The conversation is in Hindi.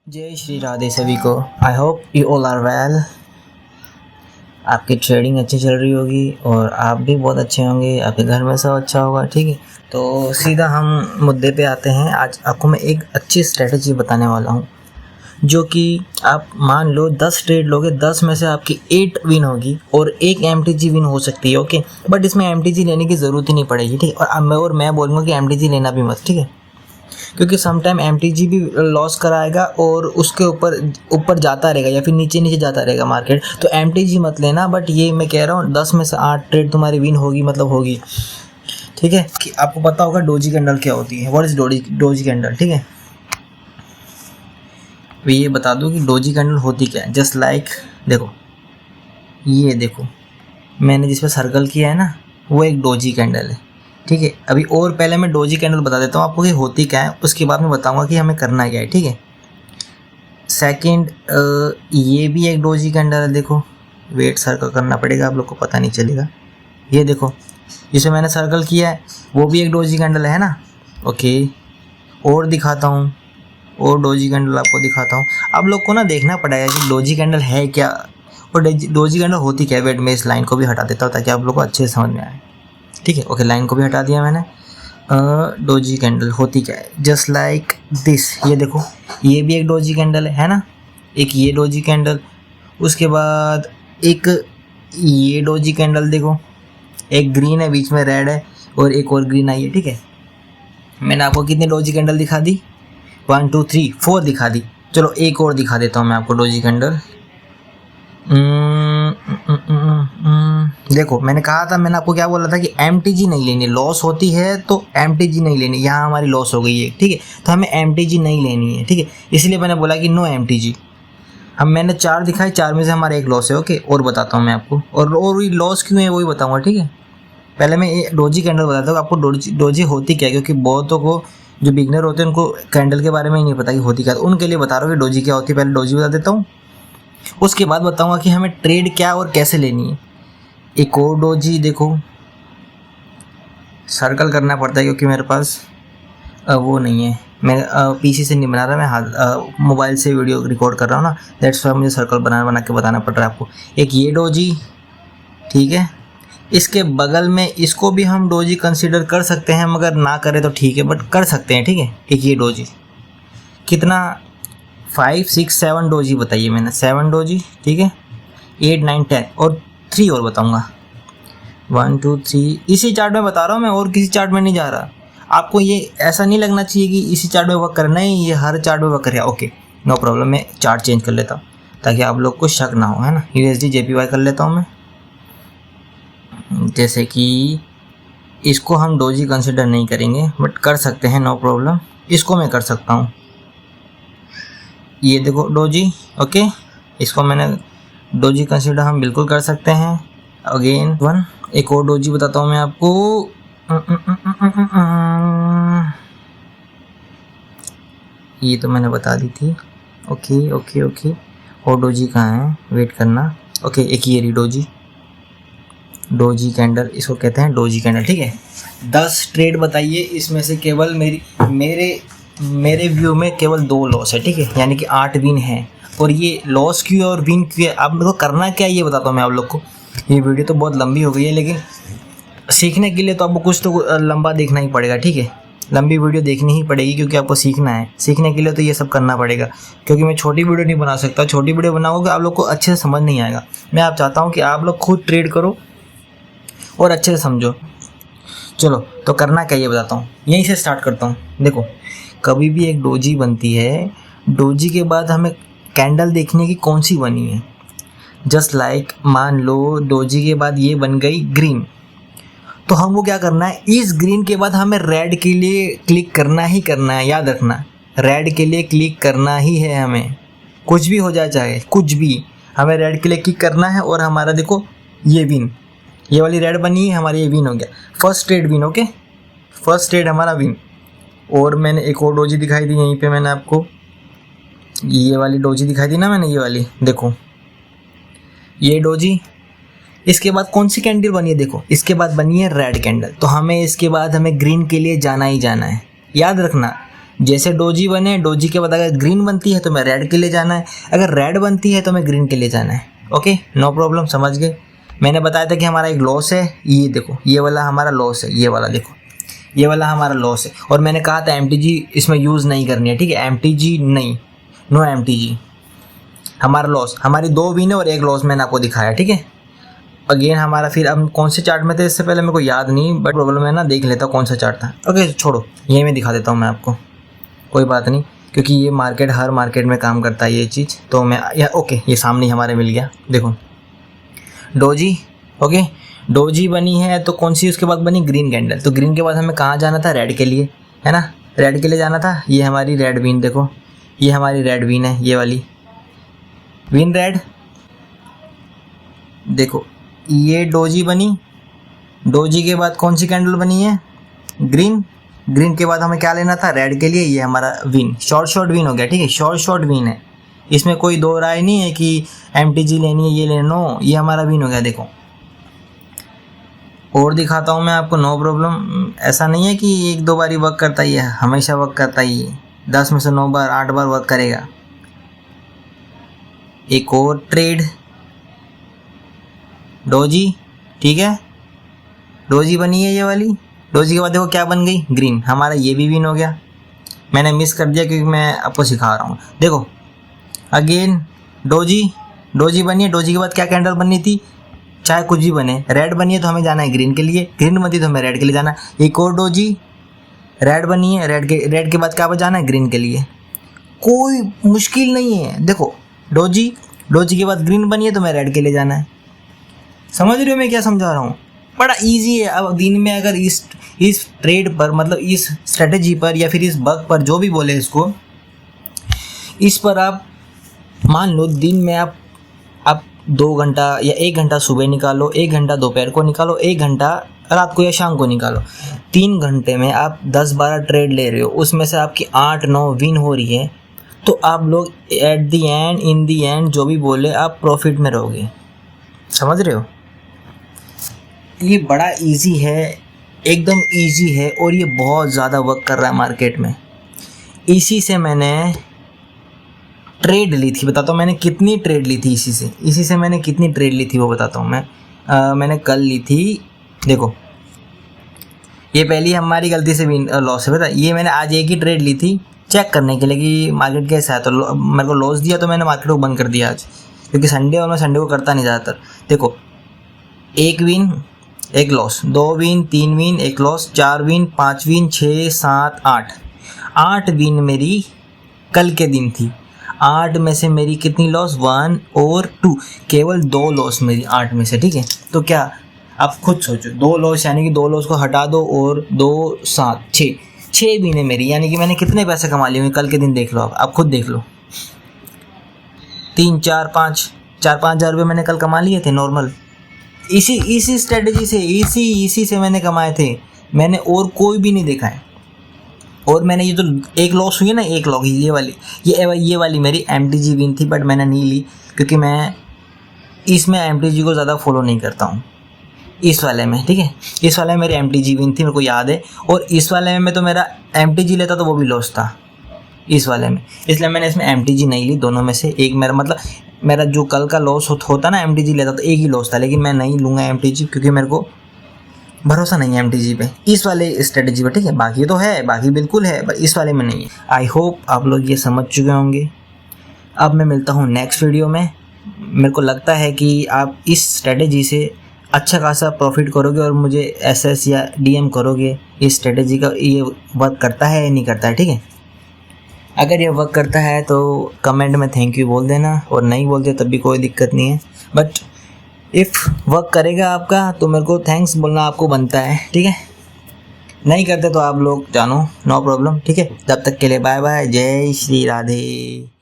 जय श्री राधे सभी को। I hope you all are well. आपकी ट्रेडिंग अच्छी चल रही होगी और आप भी बहुत अच्छे होंगे, आपके घर में सब अच्छा होगा। ठीक है, तो सीधा हम मुद्दे पे आते हैं। आज आपको मैं एक अच्छी स्ट्रेटजी बताने वाला हूँ, जो कि आप मान लो 10 ट्रेड लोगे, 10 में से आपकी 8 विन होगी और एक MTG विन हो सकती है। ओके, बट इसमें MTG लेने की ज़रूरत ही नहीं पड़ेगी। ठीक है, और मैं बोलूँगा कि MTG लेना भी मत। ठीक है, क्योंकि समटाइम MTG भी लॉस कराएगा और उसके ऊपर जाता रहेगा या फिर नीचे नीचे जाता रहेगा मार्केट। तो MTG मत लेना। बट ये मैं कह रहा हूँ 10 में से 8 ट्रेड तुम्हारी विन होगी, मतलब होगी। ठीक है, कि आपको पता होगा डोजी कैंडल क्या होती है, व्हाट इज डोजी कैंडल। ठीक है, तो ये बता दूँ कि डोजी कैंडल होती क्या है। जस्ट लाइक देखो, ये देखो मैंने जिस पे सर्कल किया है ना, वो एक डोजी कैंडल है। ठीक है, अभी और पहले मैं डोजी कैंडल बता देता हूँ आपको कि होती क्या है, उसके बाद मैं बताऊंगा कि हमें करना क्या है। ठीक है, सेकंड, ये भी एक डोजी कैंडल है। देखो, वेट सर्कल करना पड़ेगा, आप लोग को पता नहीं चलेगा। ये देखो, जिसे मैंने सर्कल किया है वो भी एक डोजी कैंडल है ना। ओके, और दिखाता हूँ, और डोजी कैंडल आपको दिखाता हूँ। आप लोग को ना देखना पड़ेगा कि डोजी कैंडल है क्या और डोजी कैंडल होती क्या है। वेट, मैं इस लाइन को भी हटा देता हूँ ताकि आप लोग को अच्छे से समझ में आए। ठीक है, ओके, लाइन को भी हटा दिया मैंने। डोजी कैंडल होती क्या है, जस्ट लाइक दिस। ये देखो, ये भी एक डोजी कैंडल है ना, एक ये डोजी कैंडल, उसके बाद एक ये डोजी कैंडल। देखो, एक ग्रीन है, बीच में रेड है और एक और ग्रीन आई है। ठीक है, मैंने आपको कितनी डोजी कैंडल दिखा दी, 1 2 3 4 दिखा दी। चलो एक और दिखा देता हूँ मैं आपको डोजी कैंडल। देखो, मैंने कहा था, मैंने आपको क्या बोला था कि MTG नहीं लेनी, लॉस होती है तो MTG नहीं लेनी। यहाँ हमारी लॉस हो गई है। ठीक है, तो हमें MTG नहीं लेनी है। ठीक है, इसलिए मैंने बोला कि नो MTG। हम मैंने 4 दिखाई, 4 में से हमारा एक लॉस है। ओके, और बताता हूँ मैं आपको, और लॉस क्यों है वही बताऊँगा। ठीक है, पहले मैं डोजी कैंडल बताता हूँ आपको। डोजी होती क्या है, क्योंकि बहुतों को जो बिगनर होते हैं उनको कैंडल के बारे में ही नहीं पता कि होती क्या, तो उनके लिए बता रहा हूँ कि डोजी क्या होती है। पहले डोजी बता देता हूँ, उसके बाद बताऊँगा कि हमें ट्रेड क्या और कैसे लेनी है। एक और डोजी देखो, सर्कल करना पड़ता है क्योंकि मेरे पास वो नहीं है, मैं PC से नहीं बना रहा, मैं हाथ मोबाइल से वीडियो रिकॉर्ड कर रहा हूँ ना, दैट्स वाई मुझे सर्कल बना के बताना पड़ रहा है आपको। एक ये डोजी, ठीक है, इसके बगल में इसको भी हम डोजी कंसीडर कर सकते हैं, मगर ना करें तो ठीक है, बट कर सकते हैं। ठीक है, एक ये डोजी, कितना 5 6 7 डोजी बताइए मैंने, 7 डोजी। ठीक है, 8 9 10 और 3 और बताऊँगा, 1 2 3। इसी चार्ट में बता रहा हूँ मैं, और किसी चार्ट में नहीं जा रहा। आपको ये ऐसा नहीं लगना चाहिए कि इसी चार्ट में वर्क करना है, ये हर चार्ट में वर्क करेगा। ओके, नो प्रॉब्लम, मैं चार्ट चेंज कर लेता हूँ ताकि आप लोग को शक ना हो, है ना। USD JPY कर लेता हूँ मैं, जैसे कि इसको हम डोजी कंसिडर नहीं करेंगे बट कर सकते हैं, नो प्रॉब्लम, इसको मैं कर सकता हूँ। ये देखो डोजी, ओके, इसको मैंने डोजी कंसिडर हम बिल्कुल कर सकते हैं। अगेन वन, एक और डोजी बताता हूँ मैं आपको। ये तो मैंने बता दी थी। ओके ओके ओके, और डोजी कहाँ है, वेट करना। ओके, एक ये डोजी, डोजी कैंडल, इसको कहते हैं डोजी कैंडल। ठीक है, 10 ट्रेड बताइए, इसमें से केवल मेरे व्यू में केवल 2 लॉस है। ठीक है, यानी कि 8 विन है। और ये लॉस क्यों है और विन क्यों है, आप मेरे को करना क्या है ये बताता हूँ मैं आप लोग को। ये वीडियो तो बहुत लंबी हो गई है, लेकिन सीखने के लिए तो आपको कुछ तो लंबा देखना ही पड़ेगा। ठीक है, लंबी वीडियो देखनी ही पड़ेगी क्योंकि आपको सीखना है। सीखने के लिए तो ये सब करना पड़ेगा, क्योंकि मैं छोटी वीडियो नहीं बना सकता। छोटी वीडियो बनाओगे आप लोग को अच्छे से समझ नहीं आएगा। मैं आप चाहता हूँ कि आप लोग खुद ट्रेड करो और अच्छे से समझो। चलो, तो करना क्या ये बताता हूँ, यहीं से स्टार्ट करता हूँ। देखो, कभी भी एक डोजी बनती है, डोजी के बाद हमें कैंडल देखने की कौन सी बनी है। जस्ट लाइक मान लो डोजी के बाद ये बन गई ग्रीन, तो हमको क्या करना है, इस ग्रीन के बाद हमें रेड के लिए क्लिक करना ही करना है। याद रखना, रेड के लिए क्लिक करना ही है हमें, कुछ भी हो जाए, चाहे कुछ भी, हमें रेड के लिए क्लिक करना है। और हमारा देखो ये विन, ये वाली रेड बनी है हमारी, ये विन हो गया, first trade win. Okay, first trade हमारा विन। और मैंने एक और डोजी दिखाई दी यहीं पे, मैंने आपको ये वाली डोजी दिखाई दी ना मैंने, ये वाली देखो, ये डोजी। इसके बाद कौन सी कैंडल बनी है, देखो, इसके बाद बनी है रेड कैंडल। तो हमें इसके बाद हमें ग्रीन के लिए जाना ही जाना है। याद रखना, जैसे डोजी बने, डोजी के बाद अगर ग्रीन बनती है तो मैं रेड के लिए जाना है, अगर रेड बनती है तो मैं ग्रीन के लिए जाना है। ओके, नो प्रॉब्लम, समझ गए। मैंने बताया था कि हमारा एक लॉस है, ये देखो ये वाला हमारा लॉस है, ये वाला देखो ये वाला हमारा लॉस है। और मैंने कहा था MTG इसमें यूज़ नहीं करनी है, ठीक है, MTG नहीं, नो MTG। हमारा लॉस, हमारी 2 विन है और 1 लॉस मैंने आपको दिखाया, ठीक है। अगेन हमारा फिर हम कौन से चार्ट में थे इससे पहले मेरे को याद नहीं, बट प्रॉब्लम है ना, देख लेता हूँ कौन सा चार्ट था। ओके छोड़ो, ये मैं दिखा देता हूँ मैं आपको, कोई बात नहीं, क्योंकि ये मार्केट हर मार्केट में काम करता है ये चीज़। तो मैं ओके, ये सामने ही हमारे मिल गया, देखो डोजी। ओके, डोजी बनी है तो कौन सी उसके बाद बनी, ग्रीन कैंडल। तो ग्रीन के बाद हमें कहाँ जाना था, रेड के लिए, है ना, रेड के लिए जाना था। ये हमारी रेड विन, देखो ये हमारी रेड विन है, ये वाली विन रेड। देखो ये डोजी बनी, डोजी के बाद कौन सी कैंडल बनी है, ग्रीन। ग्रीन के बाद हमें क्या लेना था, रेड के लिए, ये हमारा विन, शॉर्ट विन हो गया, ठीक है, शॉर्ट विन है, इसमें कोई दो राय नहीं है कि MTG लेनी है, ये लेनो, ये हमारा विन हो गया। देखो और दिखाता हूँ मैं आपको, नो प्रॉब्लम। ऐसा नहीं है कि 1-2 बार ही वर्क करता ही है, हमेशा वर्क करता ही है, 10 में से 9 बार 8 बार वर्क करेगा। एक और ट्रेड डोजी, ठीक है, डोजी बनी है ये वाली। डोजी के बाद देखो क्या बन गई, ग्रीन, हमारा ये भी विन हो गया। मैंने मिस कर दिया क्योंकि मैं आपको सिखा रहा हूँ। देखो अगेन डोजी बनी है, डोजी के बाद क्या कैंडल बननी थी, चाहे कुछ भी बने, रेड बनी है तो हमें जाना है ग्रीन के लिए, ग्रीन बनती है तो हमें रेड के लिए जाना है। एक और डोजी रेड बनी है, रेड के बाद क्या जाना है, ग्रीन के लिए, कोई मुश्किल नहीं है। देखो डोजी के बाद ग्रीन बनी है तो मैं रेड के लिए जाना है। समझ रहे हो मैं क्या समझा रहा हूँ, बड़ा इजी है। अब दिन में अगर इस ट्रेड पर, मतलब इस स्ट्रेटेजी पर या फिर इस बग पर, जो भी बोले इसको, इस पर आप मान लो दिन में आप 2 घंटा या 1 घंटा सुबह निकालो, 1 घंटा दोपहर को निकालो, 1 घंटा रात को या शाम को निकालो, 3 घंटे में आप 10-12 ट्रेड ले रहे हो, उसमें से आपकी 8-9 विन हो रही है, तो आप लोग at the and, in the and, जो भी बोले, आप प्रॉफिट में रहोगे। समझ रहे हो, ये बड़ा इजी है, एकदम इजी है, और ये बहुत ज़्यादा वर्क कर रहा है मार्केट में। इसी से मैंने ट्रेड ली थी, बताता हूँ मैंने कितनी ट्रेड ली थी, इसी से मैंने कितनी ट्रेड ली थी वो बताता हूँ मैं। मैंने कल ली थी, देखो ये पहली हमारी गलती से भी लॉस है, पता, ये मैंने आज एक ही ट्रेड ली थी चेक करने के लिए कि मार्केट कैसा है, तो मेरे को लॉस दिया तो मैंने मार्केट को बंद कर दिया आज, क्योंकि संडे और मैं संडे को करता नहीं ज़्यादातर। देखो 1 win 1 loss, 2 win 3 win 1 loss, 4 win 5 win 6 7 8 win मेरी कल के दिन थी। 8 में से मेरी कितनी लॉस, 1 और 2, केवल 2 लॉस मेरी 8 में से, ठीक है। तो क्या आप खुद सोचो, 2 लॉस यानी कि 2 लॉस को हटा दो और 2 7 6 विन है मेरी, यानी कि मैंने कितने पैसे कमा लिए कल के दिन, देख लो आप खुद देख लो, 3 4 5 हज़ार रुपये मैंने कल कमा लिए थे नॉर्मल, इसी स्ट्रेटजी से, इसी से मैंने कमाए थे, मैंने और कोई भी नहीं देखा है। और मैंने ये तो एक लॉस हुई है ना, एक लॉस ये वाली मेरी MTG विन थी, बट मैंने नहीं ली क्योंकि मैं इसमें MTG को ज़्यादा फॉलो नहीं करता हूँ, इस वाले में, ठीक है। इस वाले में मेरी MTG विन थी, मेरे को याद है, और इस वाले में तो मेरा MTG लेता तो वो भी लॉस था इस वाले में, इसलिए मैंने इसमें MTG नहीं ली। दोनों में से एक मेरा, मतलब मेरा जो कल का लॉस होता ना, MTG लेता तो एक ही लॉस था, लेकिन मैं नहीं लूँगा MTG क्योंकि मेरे को भरोसा नहीं है MTG पे, इस वाले स्ट्रेटजी पे, ठीक है। बाकी तो है, बाकी बिल्कुल है, पर इस वाले में नहीं है। आई होप आप लोग ये समझ चुके होंगे। अब मैं मिलता हूँ नेक्स्ट वीडियो में। मेरे को लगता है कि आप इस स्ट्रेटजी से अच्छा खासा प्रॉफिट करोगे और मुझे SS या DM करोगे इस स्ट्रेटजी का, ये वर्क करता है या नहीं करता है, ठीक है। अगर ये वर्क करता है तो कमेंट में थैंक यू बोल देना, और नहीं बोलते तब भी कोई दिक्कत नहीं है, बट इफ़ वर्क करेगा आपका तो मेरे को थैंक्स बोलना आपको बनता है, ठीक है। नहीं करते तो आप लोग जानो, नो प्रॉब्लम, ठीक है। तब तक के लिए बाय बाय, जय श्री राधे।